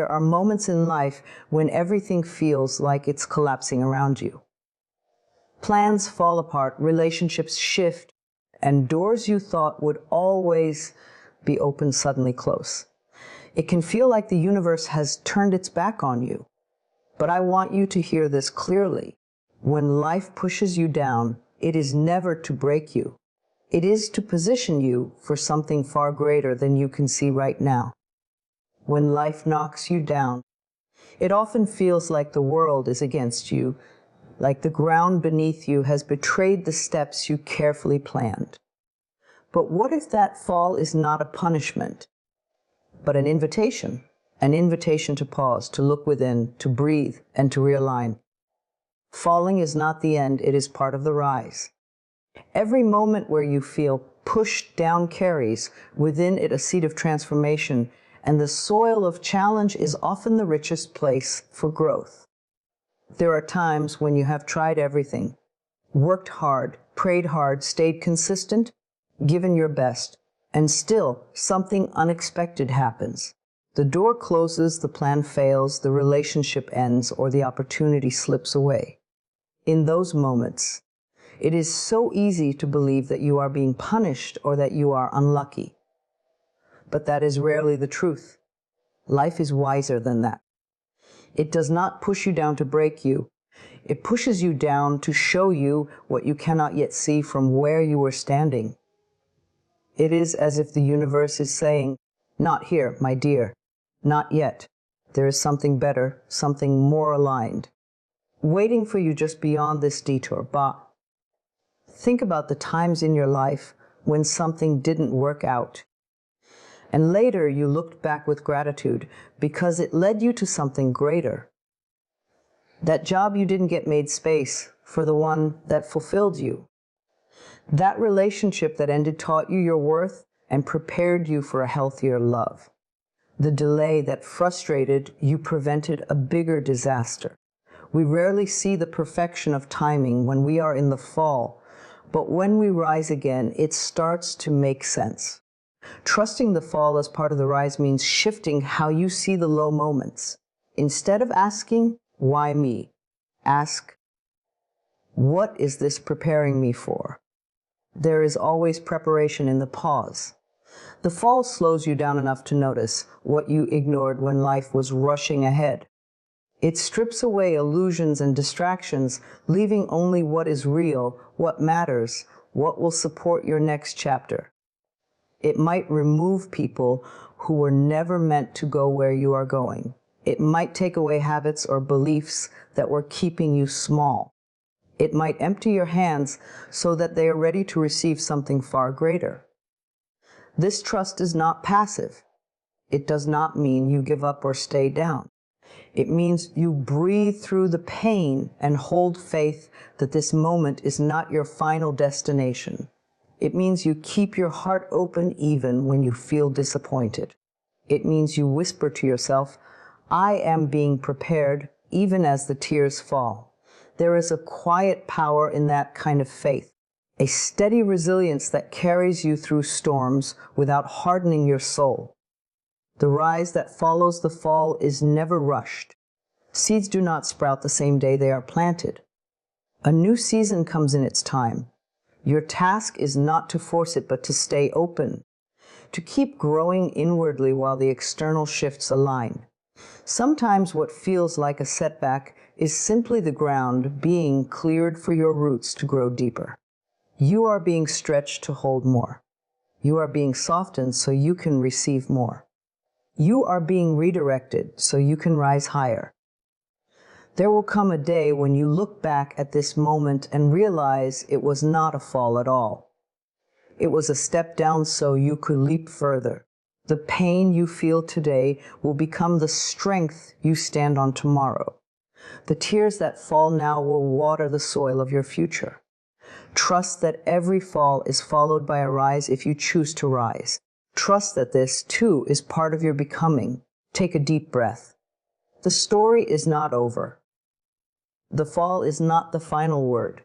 There are moments in life when everything feels like it's collapsing around you. Plans fall apart, relationships shift, and doors you thought would always be open suddenly close. It can feel like the universe has turned its back on you. But I want you to hear this clearly. When life pushes you down, it is never to break you. It is to position you for something far greater than you can see right now. When life knocks you down, it often feels like the world is against you, like the ground beneath you has betrayed the steps you carefully planned. But what if that fall is not a punishment, but an invitation? An invitation to pause, to look within, to breathe, and to realign. Falling is not the end, it is part of the rise. Every moment where you feel pushed down carries within it a seed of transformation, and the soil of challenge is often the richest place for growth. There are times when you have tried everything, worked hard, prayed hard, stayed consistent, given your best, and still something unexpected happens. The door closes, the plan fails, the relationship ends, or the opportunity slips away. In those moments, it is so easy to believe that you are being punished or that you are unlucky. But that is rarely the truth. Life is wiser than that. It does not push you down to break you. It pushes you down to show you what you cannot yet see from where you are standing. It is as if the universe is saying, "Not here, my dear. Not yet. There is something better, something more aligned, waiting for you just beyond this detour." But think about the times in your life when something didn't work out. And later you looked back with gratitude because it led you to something greater. That job you didn't get made space for the one that fulfilled you. That relationship that ended taught you your worth and prepared you for a healthier love. The delay that frustrated you prevented a bigger disaster. We rarely see the perfection of timing when we are in the fall, but when we rise again, it starts to make sense. Trusting the fall as part of the rise means shifting how you see the low moments. Instead of asking, "Why me?" ask, "What is this preparing me for?" There is always preparation in the pause. The fall slows you down enough to notice what you ignored when life was rushing ahead. It strips away illusions and distractions, leaving only what is real, what matters, what will support your next chapter. It might remove people who were never meant to go where you are going. It might take away habits or beliefs that were keeping you small. It might empty your hands so that they are ready to receive something far greater. This trust is not passive. It does not mean you give up or stay down. It means you breathe through the pain and hold faith that this moment is not your final destination. It means you keep your heart open even when you feel disappointed. It means you whisper to yourself, "I am being prepared," even as the tears fall. There is a quiet power in that kind of faith. A steady resilience that carries you through storms without hardening your soul. The rise that follows the fall is never rushed. Seeds do not sprout the same day they are planted. A new season comes in its time. Your task is not to force it, but to stay open, to keep growing inwardly while the external shifts align. Sometimes what feels like a setback is simply the ground being cleared for your roots to grow deeper. You are being stretched to hold more. You are being softened so you can receive more. You are being redirected so you can rise higher. There will come a day when you look back at this moment and realize it was not a fall at all. It was a step down so you could leap further. The pain you feel today will become the strength you stand on tomorrow. The tears that fall now will water the soil of your future. Trust that every fall is followed by a rise if you choose to rise. Trust that this, too, is part of your becoming. Take a deep breath. The story is not over. The fall is not the final word.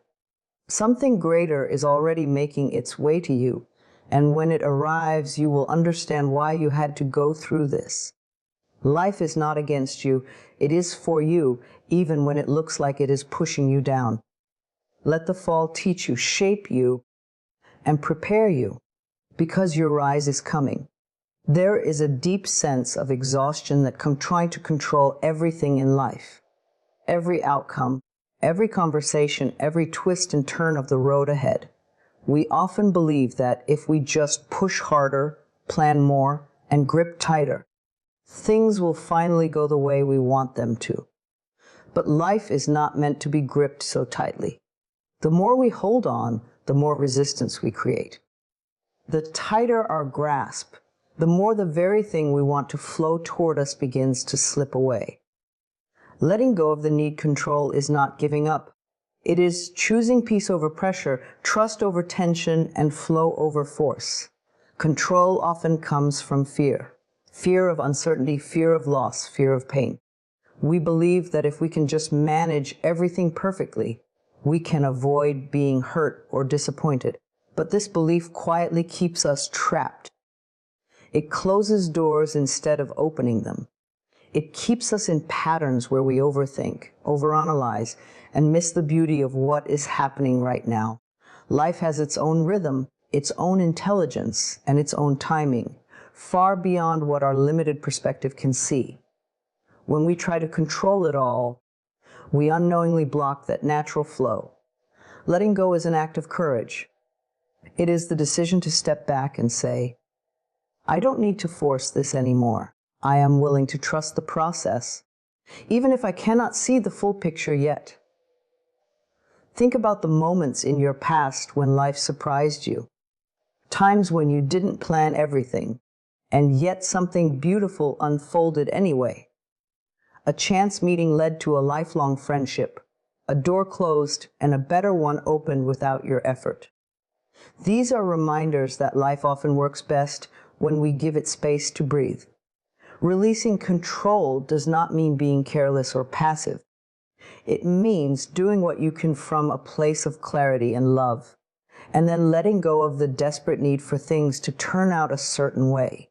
Something greater is already making its way to you, and when it arrives, you will understand why you had to go through this. Life is not against you. It is for you, even when it looks like it is pushing you down. Let the fall teach you, shape you, and prepare you, because your rise is coming. There is a deep sense of exhaustion that comes trying to control everything in life. Every outcome, every conversation, every twist and turn of the road ahead. We often believe that if we just push harder, plan more, and grip tighter, things will finally go the way we want them to. But life is not meant to be gripped so tightly. The more we hold on, the more resistance we create. The tighter our grasp, the more the very thing we want to flow toward us begins to slip away. Letting go of the need control is not giving up. It is choosing peace over pressure, trust over tension, and flow over force. Control often comes from fear. Fear of uncertainty, fear of loss, fear of pain. We believe that if we can just manage everything perfectly, we can avoid being hurt or disappointed. But this belief quietly keeps us trapped. It closes doors instead of opening them. It keeps us in patterns where we overthink, overanalyze, and miss the beauty of what is happening right now. Life has its own rhythm, its own intelligence, and its own timing, far beyond what our limited perspective can see. When we try to control it all, we unknowingly block that natural flow. Letting go is an act of courage. It is the decision to step back and say, I don't need to force this anymore. I am willing to trust the process, even if I cannot see the full picture yet. Think about the moments in your past when life surprised you. Times when you didn't plan everything, and yet something beautiful unfolded anyway. A chance meeting led to a lifelong friendship. A door closed and a better one opened without your effort. These are reminders that life often works best when we give it space to breathe. Releasing control does not mean being careless or passive. It means doing what you can from a place of clarity and love, and then letting go of the desperate need for things to turn out a certain way.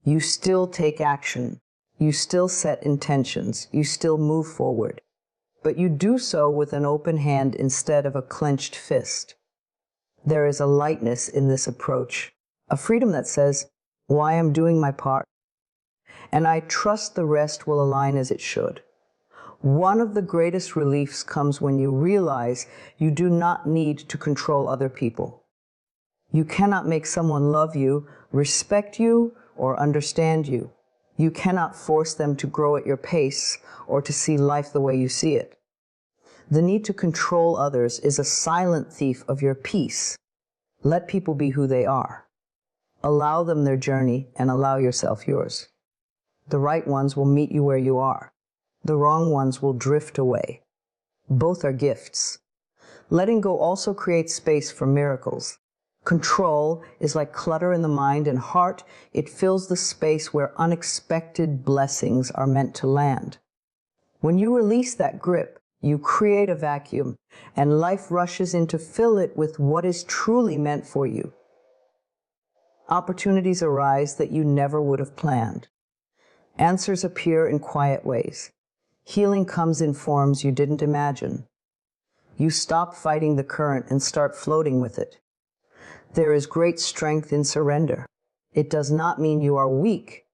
You still take action. You still set intentions. You still move forward. But you do so with an open hand instead of a clenched fist. There is a lightness in this approach, a freedom that says, well, I am doing my part, and I trust the rest will align as it should. One of the greatest reliefs comes when you realize you do not need to control other people. You cannot make someone love you, respect you, or understand you. You cannot force them to grow at your pace or to see life the way you see it. The need to control others is a silent thief of your peace. Let people be who they are. Allow them their journey and allow yourself yours. The right ones will meet you where you are. The wrong ones will drift away. Both are gifts. Letting go also creates space for miracles. Control is like clutter in the mind and heart. It fills the space where unexpected blessings are meant to land. When you release that grip, you create a vacuum, and life rushes in to fill it with what is truly meant for you. Opportunities arise that you never would have planned. Answers appear in quiet ways. Healing comes in forms you didn't imagine. You stop fighting the current and start floating with it. There is great strength in surrender. It does not mean you are weak.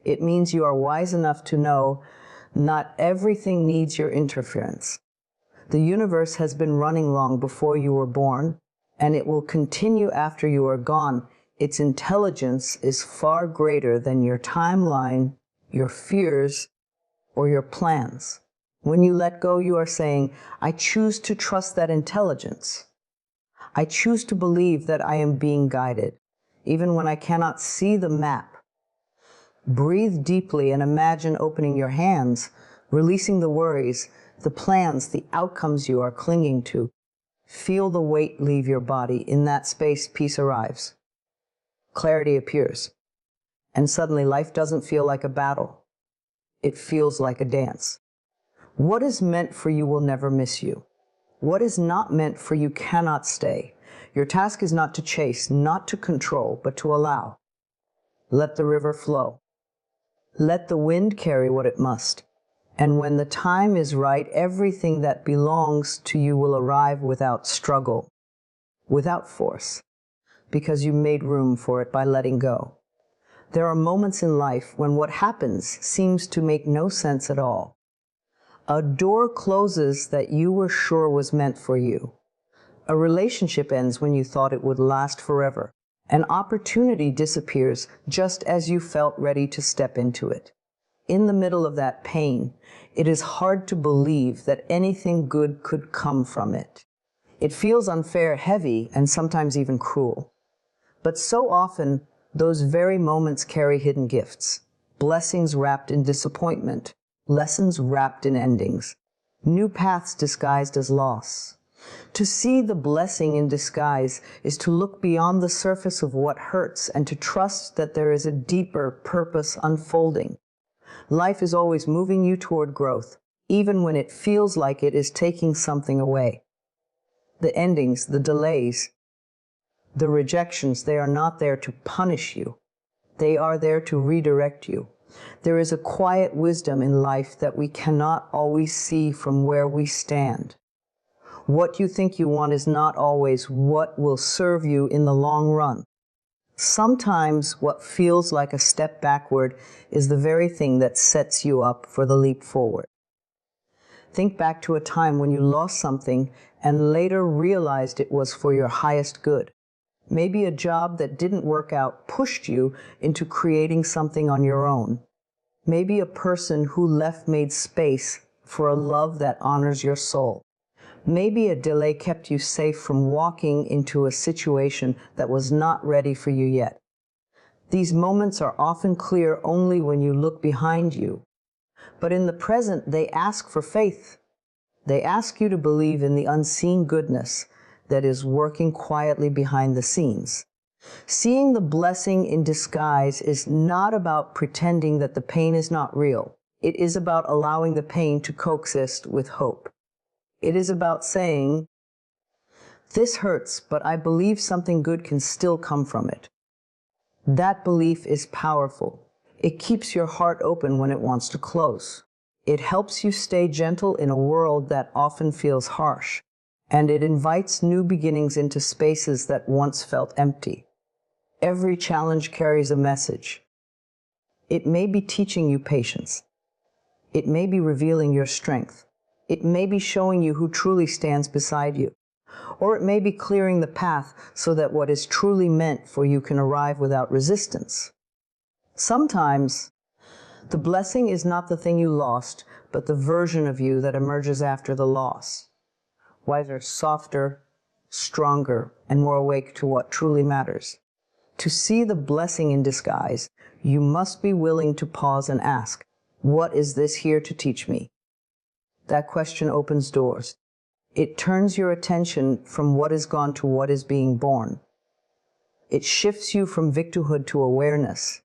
It means you are wise enough to know not everything needs your interference. The universe has been running long before you were born, and it will continue after you are gone. Its intelligence is far greater than your timeline, your fears, or your plans. When you let go, you are saying, I choose to trust that intelligence. I choose to believe that I am being guided, even when I cannot see the map. Breathe deeply and imagine opening your hands, releasing the worries, the plans, the outcomes you are clinging to. Feel the weight leave your body. In that space, peace arrives. Clarity appears. And suddenly life doesn't feel like a battle. It feels like a dance. What is meant for you will never miss you. What is not meant for you cannot stay. Your task is not to chase, not to control, but to allow. Let the river flow. Let the wind carry what it must. And when the time is right, everything that belongs to you will arrive without struggle, without force, because you made room for it by letting go. There are moments in life when what happens seems to make no sense at all. A door closes that you were sure was meant for you. A relationship ends when you thought it would last forever. An opportunity disappears just as you felt ready to step into it. In the middle of that pain, it is hard to believe that anything good could come from it. It feels unfair, heavy, and sometimes even cruel. But so often, those very moments carry hidden gifts, blessings wrapped in disappointment, lessons wrapped in endings, new paths disguised as loss. To see the blessing in disguise is to look beyond the surface of what hurts and to trust that there is a deeper purpose unfolding. Life is always moving you toward growth, even when it feels like it is taking something away. The endings, the delays, the rejections, they are not there to punish you. They are there to redirect you. There is a quiet wisdom in life that we cannot always see from where we stand. What you think you want is not always what will serve you in the long run. Sometimes what feels like a step backward is the very thing that sets you up for the leap forward. Think back to a time when you lost something and later realized it was for your highest good. Maybe a job that didn't work out pushed you into creating something on your own. Maybe a person who left made space for a love that honors your soul. Maybe a delay kept you safe from walking into a situation that was not ready for you yet. These moments are often clear only when you look behind you. But in the present, they ask for faith. They ask you to believe in the unseen goodness that is working quietly behind the scenes. Seeing the blessing in disguise is not about pretending that the pain is not real. It is about allowing the pain to coexist with hope. It is about saying, "This hurts, but I believe something good can still come from it." That belief is powerful. It keeps your heart open when it wants to close. It helps you stay gentle in a world that often feels harsh. And it invites new beginnings into spaces that once felt empty. Every challenge carries a message. It may be teaching you patience. It may be revealing your strength. It may be showing you who truly stands beside you. Or it may be clearing the path so that what is truly meant for you can arrive without resistance. Sometimes, the blessing is not the thing you lost, but the version of you that emerges after the loss. Wiser, softer, stronger, and more awake to what truly matters. To see the blessing in disguise, you must be willing to pause and ask, "What is this here to teach me?" That question opens doors. It turns your attention from what is gone to what is being born. It shifts you from victimhood to awareness.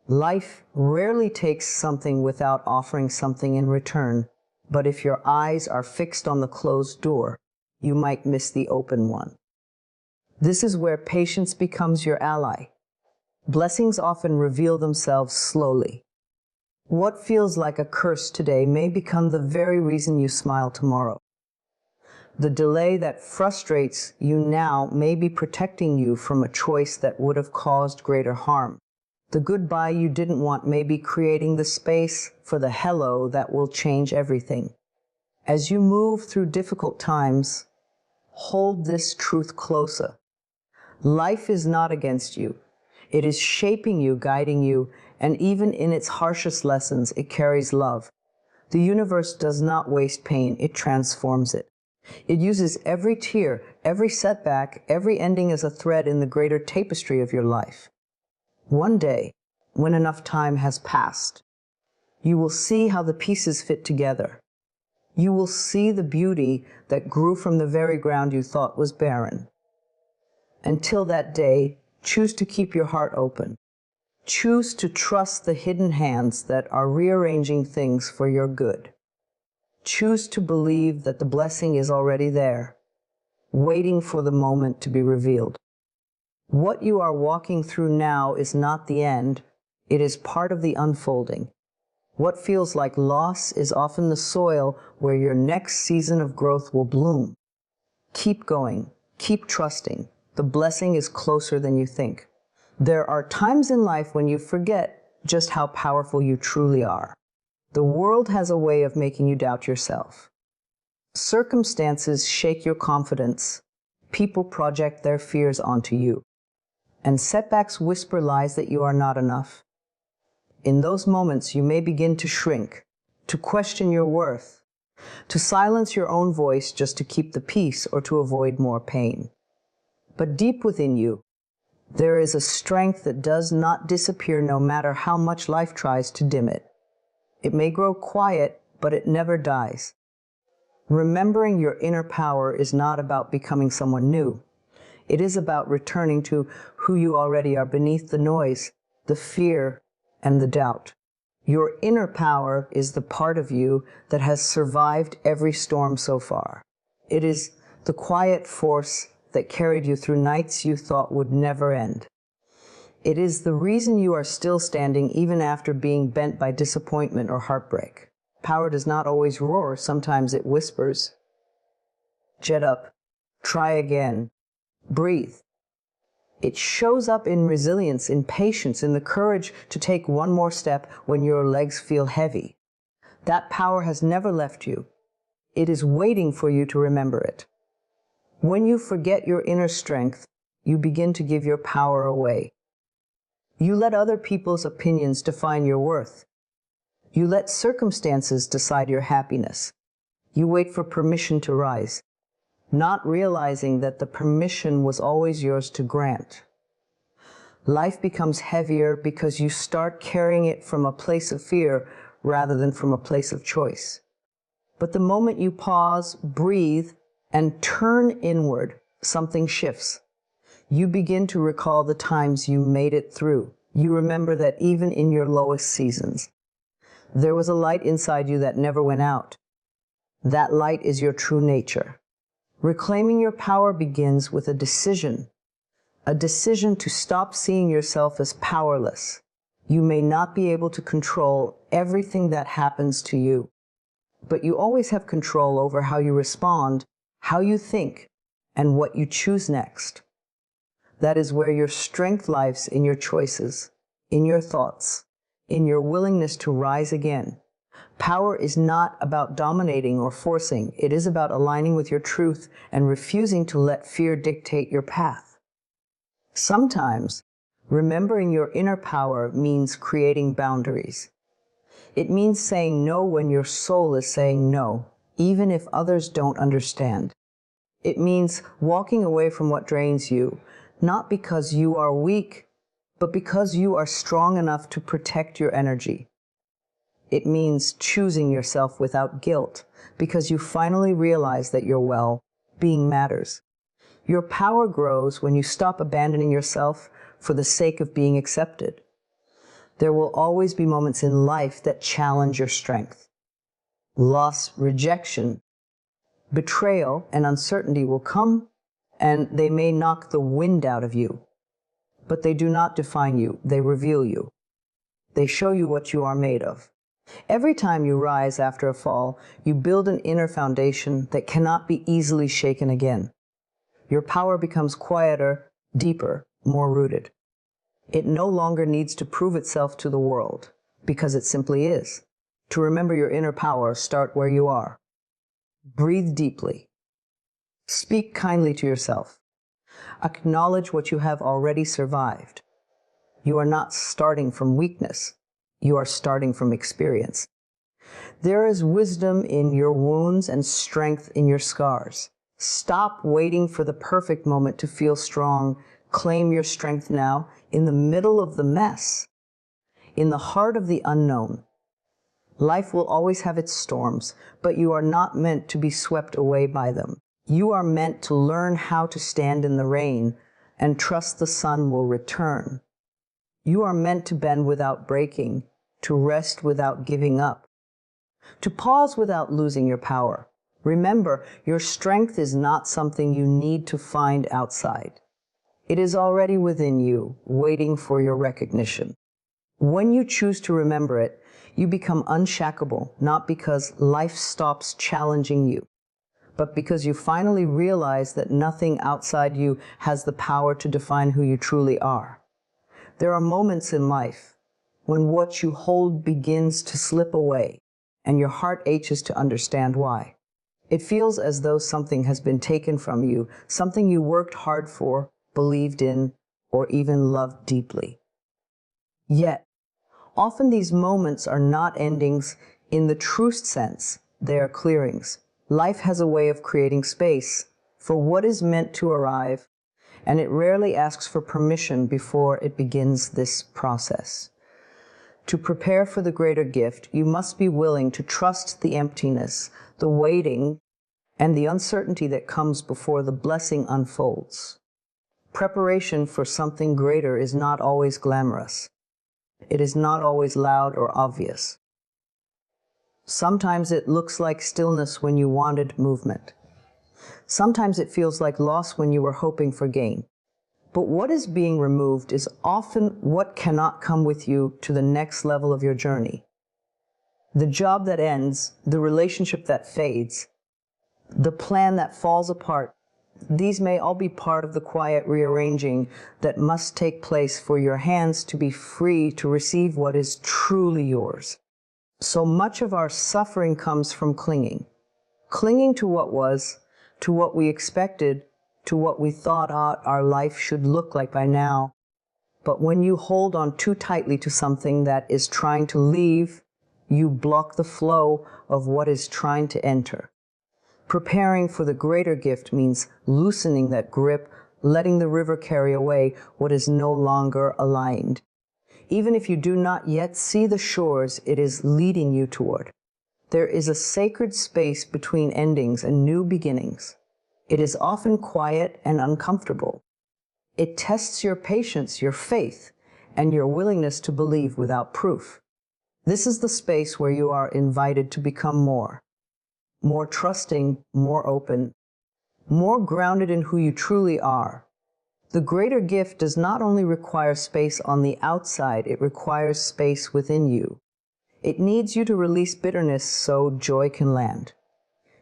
Life rarely takes something without offering something in return, but if your eyes are fixed on the closed door, you might miss the open one. This is where patience becomes your ally. Blessings often reveal themselves slowly. What feels like a curse today may become the very reason you smile tomorrow. The delay that frustrates you now may be protecting you from a choice that would have caused greater harm. The goodbye you didn't want may be creating the space for the hello that will change everything. As you move through difficult times, hold this truth closer. Life is not against you. It is shaping you, guiding you, and even in its harshest lessons, it carries love. The universe does not waste pain, it transforms it. It uses every tear, every setback, every ending as a thread in the greater tapestry of your life. One day, when enough time has passed, you will see how the pieces fit together. You will see the beauty that grew from the very ground you thought was barren. Until that day, choose to keep your heart open. Choose to trust the hidden hands that are rearranging things for your good. Choose to believe that the blessing is already there, waiting for the moment to be revealed. What you are walking through now is not the end, It is part of the unfolding. What feels like loss is often the soil where your next season of growth will bloom. Keep going. Keep trusting. The blessing is closer than you think. There are times in life when you forget just how powerful you truly are. The world has a way of making you doubt yourself. Circumstances shake your confidence. People project their fears onto you. And setbacks whisper lies that you are not enough. In those moments, you may begin to shrink, to question your worth, to silence your own voice just to keep the peace or to avoid more pain. But deep within you, there is a strength that does not disappear no matter how much life tries to dim it. It may grow quiet, but it never dies. Remembering your inner power is not about becoming someone new. It is about returning to who you already are beneath the noise, the fear, and the doubt. Your inner power is the part of you that has survived every storm so far. It is the quiet force that carried you through nights you thought would never end. It is the reason you are still standing even after being bent by disappointment or heartbreak. Power does not always roar, sometimes it whispers. Jet up, try again, breathe. It shows up in resilience, in patience, in the courage to take one more step when your legs feel heavy. That power has never left you. It is waiting for you to remember it. When you forget your inner strength, you begin to give your power away. You let other people's opinions define your worth. You let circumstances decide your happiness. You wait for permission to rise, not realizing that the permission was always yours to grant. Life becomes heavier because you start carrying it from a place of fear rather than from a place of choice. But the moment you pause, breathe, and turn inward, something shifts. You begin to recall the times you made it through. You remember that even in your lowest seasons, there was a light inside you that never went out. That light is your true nature. Reclaiming your power begins with a decision to stop seeing yourself as powerless. You may not be able to control everything that happens to you, but you always have control over how you respond, how you think, and what you choose next. That is where your strength lies, in your choices, in your thoughts, in your willingness to rise again. Power is not about dominating or forcing. It is about aligning with your truth and refusing to let fear dictate your path. Sometimes, remembering your inner power means creating boundaries. It means saying no when your soul is saying no, even if others don't understand. It means walking away from what drains you, not because you are weak, but because you are strong enough to protect your energy. It means choosing yourself without guilt, because you finally realize that your well-being matters. Your power grows when you stop abandoning yourself for the sake of being accepted. There will always be moments in life that challenge your strength. Loss, rejection, betrayal, and uncertainty will come, and they may knock the wind out of you. But they do not define you. They reveal you. They show you what you are made of. Every time you rise after a fall, you build an inner foundation that cannot be easily shaken again. Your power becomes quieter, deeper, more rooted. It no longer needs to prove itself to the world, because it simply is. To remember your inner power, start where you are. Breathe deeply. Speak kindly to yourself. Acknowledge what you have already survived. You are not starting from weakness. You are starting from experience. There is wisdom in your wounds and strength in your scars. Stop waiting for the perfect moment to feel strong. Claim your strength now, in the middle of the mess, in the heart of the unknown. Life will always have its storms, but you are not meant to be swept away by them. You are meant to learn how to stand in the rain and trust the sun will return. You are meant to bend without breaking, to rest without giving up, to pause without losing your power. Remember, your strength is not something you need to find outside. It is already within you, waiting for your recognition. When you choose to remember it, you become unshackable, not because life stops challenging you, but because you finally realize that nothing outside you has the power to define who you truly are. There are moments in life when what you hold begins to slip away, and your heart aches to understand why. It feels as though something has been taken from you, something you worked hard for, believed in, or even loved deeply. Yet, often these moments are not endings in the truest sense, they are clearings. Life has a way of creating space for what is meant to arrive, and it rarely asks for permission before it begins this process. To prepare for the greater gift, you must be willing to trust the emptiness, the waiting, and the uncertainty that comes before the blessing unfolds. Preparation for something greater is not always glamorous. It is not always loud or obvious. Sometimes it looks like stillness when you wanted movement. Sometimes it feels like loss when you were hoping for gain. But what is being removed is often what cannot come with you to the next level of your journey. The job that ends, the relationship that fades, the plan that falls apart, these may all be part of the quiet rearranging that must take place for your hands to be free to receive what is truly yours. So much of our suffering comes from clinging. Clinging to what was, to what we expected, to what we thought our life should look like by now. But when you hold on too tightly to something that is trying to leave, you block the flow of what is trying to enter. Preparing for the greater gift means loosening that grip, letting the river carry away what is no longer aligned. Even if you do not yet see the shores it is leading you toward, there is a sacred space between endings and new beginnings. It is often quiet and uncomfortable. It tests your patience, your faith, and your willingness to believe without proof. This is the space where you are invited to become more trusting, more open, more grounded in who you truly are. The greater gift does not only require space on the outside, it requires space within you. It needs you to release bitterness so joy can land.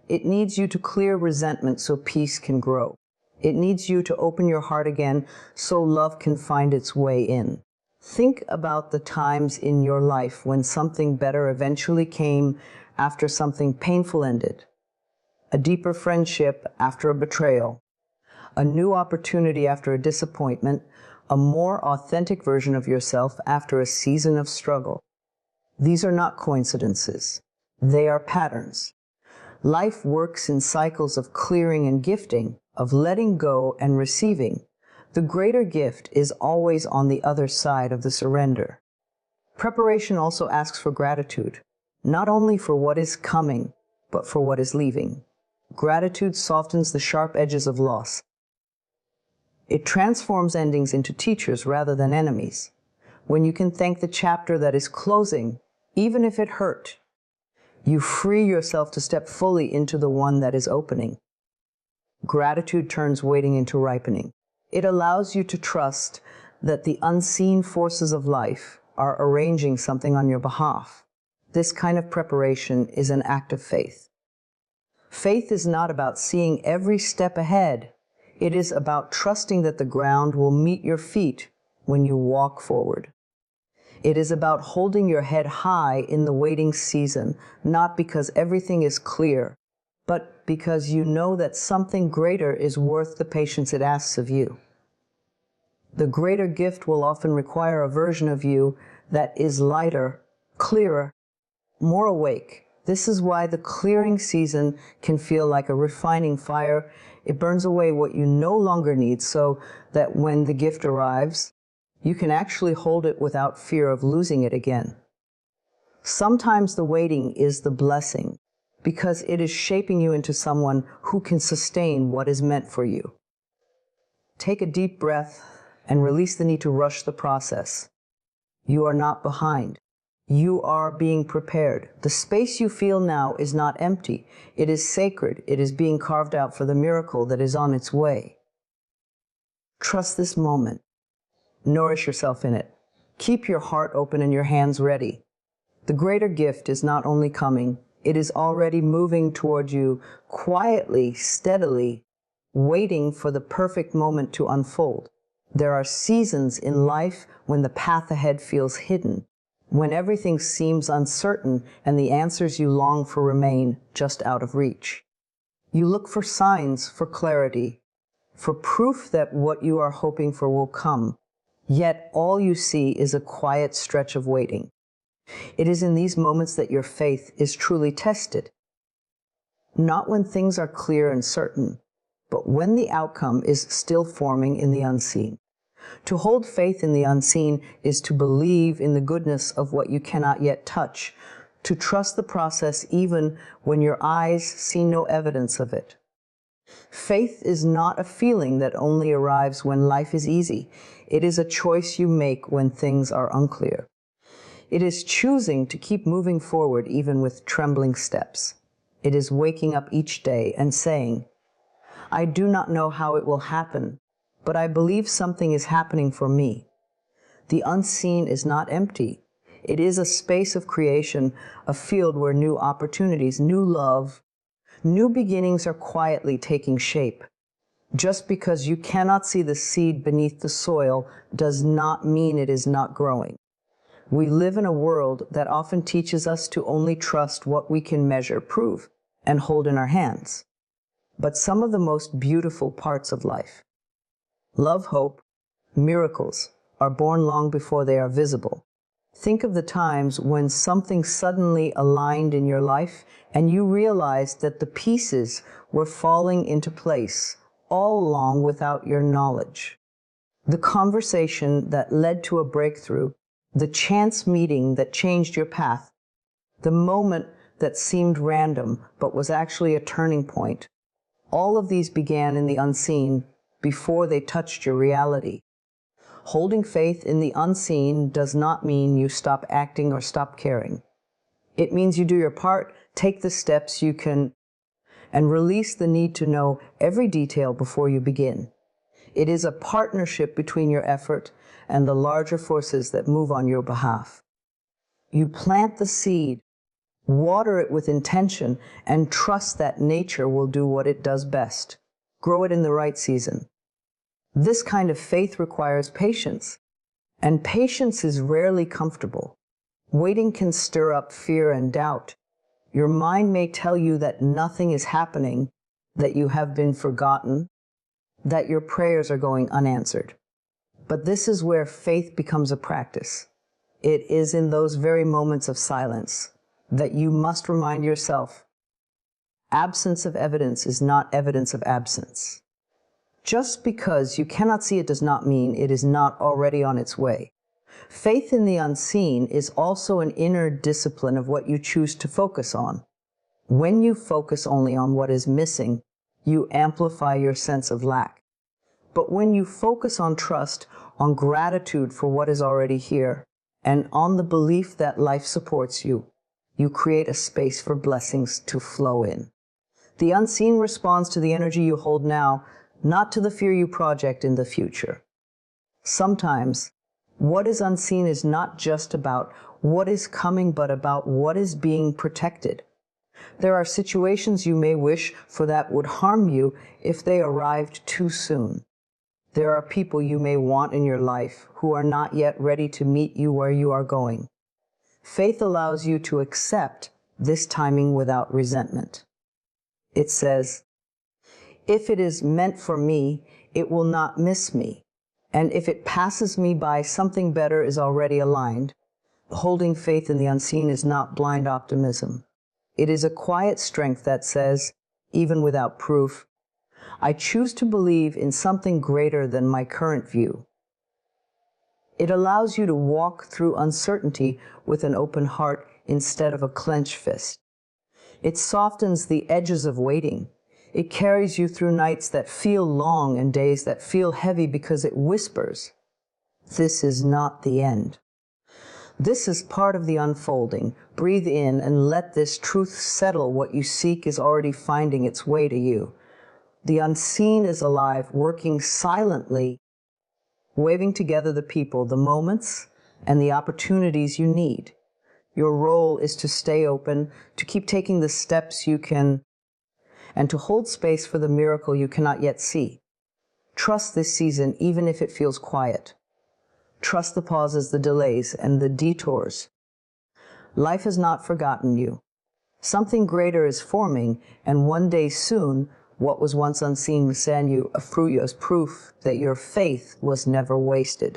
It needs you to clear resentment so peace can grow. It needs you to open your heart again so love can find its way in. Think about the times in your life when something better eventually came after something painful ended. A deeper friendship after a betrayal. A new opportunity after a disappointment. A more authentic version of yourself after a season of struggle. These are not coincidences. They are patterns. Life works in cycles of clearing and gifting, of letting go and receiving. The greater gift is always on the other side of the surrender. Preparation also asks for gratitude, not only for what is coming, but for what is leaving. Gratitude softens the sharp edges of loss. It transforms endings into teachers rather than enemies. When you can thank the chapter that is closing, even if it hurt, you free yourself to step fully into the one that is opening. Gratitude turns waiting into ripening. It allows you to trust that the unseen forces of life are arranging something on your behalf. This kind of preparation is an act of faith. Faith is not about seeing every step ahead. It is about trusting that the ground will meet your feet when you walk forward. It is about holding your head high in the waiting season, not because everything is clear, but because you know that something greater is worth the patience it asks of you. The greater gift will often require a version of you that is lighter, clearer, more awake. This is why the clearing season can feel like a refining fire. It burns away what you no longer need so that when the gift arrives, you can actually hold it without fear of losing it again. Sometimes the waiting is the blessing because it is shaping you into someone who can sustain what is meant for you. Take a deep breath and release the need to rush the process. You are not behind. You are being prepared. The space you feel now is not empty. It is sacred. It is being carved out for the miracle that is on its way. Trust this moment. Nourish yourself in it. Keep your heart open and your hands ready. The greater gift is not only coming, it is already moving toward you quietly, steadily, waiting for the perfect moment to unfold. There are seasons in life when the path ahead feels hidden, when everything seems uncertain and the answers you long for remain just out of reach. You look for signs, for clarity, for proof that what you are hoping for will come. Yet all you see is a quiet stretch of waiting. It is in these moments that your faith is truly tested. Not when things are clear and certain, but when the outcome is still forming in the unseen. To hold faith in the unseen is to believe in the goodness of what you cannot yet touch, to trust the process even when your eyes see no evidence of it. Faith is not a feeling that only arrives when life is easy. It is a choice you make when things are unclear. It is choosing to keep moving forward even with trembling steps. It is waking up each day and saying, I do not know how it will happen, but I believe something is happening for me. The unseen is not empty. It is a space of creation, a field where new opportunities, new love, new beginnings are quietly taking shape. Just because you cannot see the seed beneath the soil does not mean it is not growing. We live in a world that often teaches us to only trust what we can measure, prove, and hold in our hands. But some of the most beautiful parts of life, love, hope, miracles, are born long before they are visible. Think of the times when something suddenly aligned in your life and you realized that the pieces were falling into place all along without your knowledge. The conversation that led to a breakthrough, the chance meeting that changed your path, the moment that seemed random but was actually a turning point. All of these began in the unseen before they touched your reality. Holding faith in the unseen does not mean you stop acting or stop caring. It means you do your part, take the steps you can, and release the need to know every detail before you begin. It is a partnership between your effort and the larger forces that move on your behalf. You plant the seed, water it with intention, and trust that nature will do what it does best. Grow it in the right season. This kind of faith requires patience, and patience is rarely comfortable. Waiting can stir up fear and doubt. Your mind may tell you that nothing is happening, that you have been forgotten, that your prayers are going unanswered. But this is where faith becomes a practice. It is in those very moments of silence that you must remind yourself, absence of evidence is not evidence of absence. Just because you cannot see it does not mean it is not already on its way. Faith in the unseen is also an inner discipline of what you choose to focus on. When you focus only on what is missing, you amplify your sense of lack. But when you focus on trust, on gratitude for what is already here, and on the belief that life supports you, you create a space for blessings to flow in. The unseen responds to the energy you hold now, not to the fear you project in the future. Sometimes, what is unseen is not just about what is coming, but about what is being protected. There are situations you may wish for that would harm you if they arrived too soon. There are people you may want in your life who are not yet ready to meet you where you are going. Faith allows you to accept this timing without resentment. It says, if it is meant for me, it will not miss me. And if it passes me by, something better is already aligned. Holding faith in the unseen is not blind optimism. It is a quiet strength that says, even without proof, I choose to believe in something greater than my current view. It allows you to walk through uncertainty with an open heart instead of a clenched fist. It softens the edges of waiting. It carries you through nights that feel long and days that feel heavy because it whispers, this is not the end. This is part of the unfolding. Breathe in and let this truth settle. What you seek is already finding its way to you. The unseen is alive, working silently, waving together the people, the moments, and the opportunities you need. Your role is to stay open, to keep taking the steps you can, and to hold space for the miracle you cannot yet see. Trust this season, even if it feels quiet. Trust the pauses, the delays, and the detours. Life has not forgotten you. Something greater is forming, and one day soon, what was once unseen will send you a proof that your faith was never wasted.